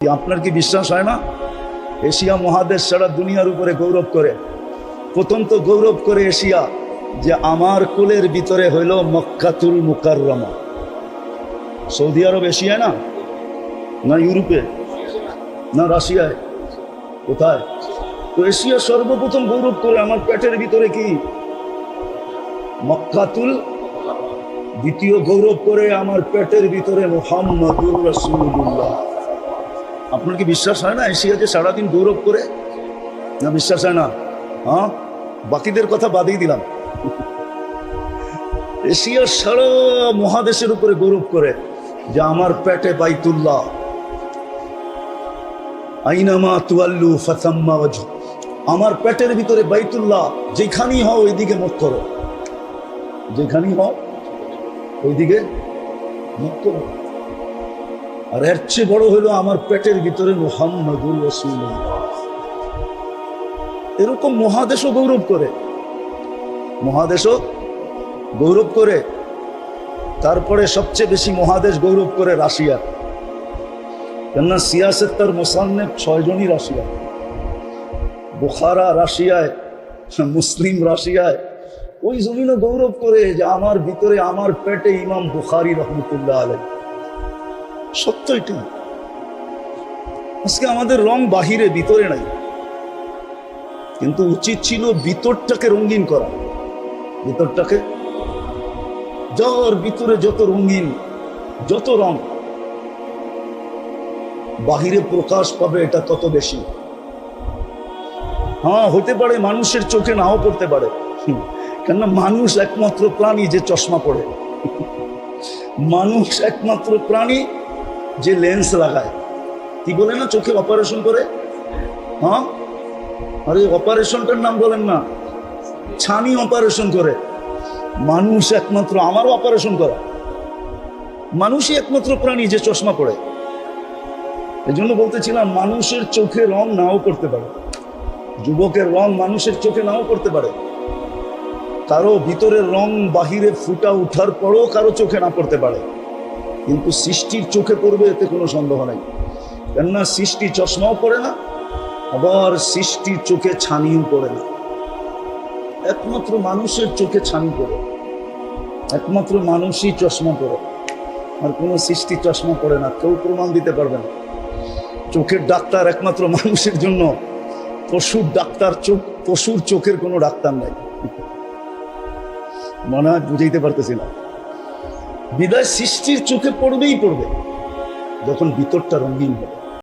আপনার কি বিশ্বাস হয় না? এশিয়া মহাদেশ সারা দুনিয়ার উপরে গৌরব করে। প্রথম তো গৌরব করে এশিয়া যে আমার কোলের ভিতরে হইল মক্কাতুল মুকাররমা। সৌদি আরব এশিয়ায় না, না ইউরোপে, না রাশিয়ায়, কোথায়? তো এশিয়া সর্বপ্রথম গৌরব করে আমার পেটের ভিতরে কি মক্কাতুল, দ্বিতীয় গৌরব করে আমার পেটের ভিতরে মুহাম্মাদুর রাসূলুল্লাহ। আপনার কি বিশ্বাস হয় না এশিয়া যে সারাদিন গৌরব করে? না বিশ্বাস হয় না? হ্যাঁ, বাকিদের কথা বাদই দিলাম। এশিয়া সারা মহাদেশের উপরে গৌরব করে যে আমার পেটে বাইতুল্লাহ, আইনামা তুয়াল্লু ফাসাম্মা ওয়াজহু। আমার পেটের ভিতরে বাইতুল্লাহ, যেখানেই হও ওইদিকে মুখ করো, যেখানেই হও ওইদিকে মুখ করো। আর এর চেয়ে বড় হলো আমার পেটের ভিতরে মুহাম্মাদুর রাসূলুল্লাহ। এরকম মহাদেশও গৌরব করে, মহাদেশও গৌরব করে। তারপরে সবচেয়ে বেশি মহাদেশ গৌরব করে রাশিয়া, কেননা সিয়াসত তার মোসান্নেফ 6 জনই রাশিয়া। বুখারা রাশিয়ায়, মুসলিম রাশিয়ায়। ওই জমিনও গৌরব করে যে আমার ভিতরে, আমার পেটে ইমাম বুখারী রহমতুল্লাহ আলাইহি। সত্য এটি। আজকে আমাদের রং বাহিরে, ভিতরে নাই, কিন্তু উচিত ছিল ভিতরটাকে রঙিন করা। ভিতরটাকে, যার ভিতরে যত রঙিন, যত রং বাহিরে প্রকাশ পাবে এটা তত বেশি। হ্যাঁ, হতে পারে মানুষের চোখে নাও পড়তে পারে, কেননা মানুষ একমাত্র প্রাণী যে চশমা পড়ে, মানুষ একমাত্র প্রাণী যে লেন্স লাগায়। কি বলে না, চোখে অপারেশন করে? হ্যাঁ, আরে অপারেশনটার নাম বলেন না, ছানি অপারেশন করে। মানুষ একমাত্র, আমারও অপারেশন করা, মানুষই একমাত্র প্রাণী যে চশমা পড়ে। এই জন্য বলতেছিলাম, মানুষের চোখে রং নাও করতে পারে, যুবকের রং মানুষের চোখে নাও করতে পারে, কারো ভিতরের রং বাহিরে ফুটা উঠার পরও কারো চোখে না পড়তে পারে, কিন্তু সৃষ্টির চোখে পড়বে এতে কোনো সন্দেহ নাই। কেননা সৃষ্টি চশমাও পড়ে না, আবার সৃষ্টির চোখে ছানিও পড়ে না। একমাত্র মানুষের চোখে ছানি পড়ে, একমাত্র মানুষই চশমা পড়ে, আর কোনো সৃষ্টি চশমা পড়ে না। কেউ প্রমাণ দিতে পারবে না। চোখের ডাক্তার একমাত্র মানুষের জন্য, পশুর ডাক্তার চোখ, পশুর চোখের কোনো ডাক্তার নাই। মনে হয় বুঝাইতে পারতেছি না। বিদায় সৃষ্টির চোখে পড়বেই পড়বে যখন ভিতরটা রঙিন হবে।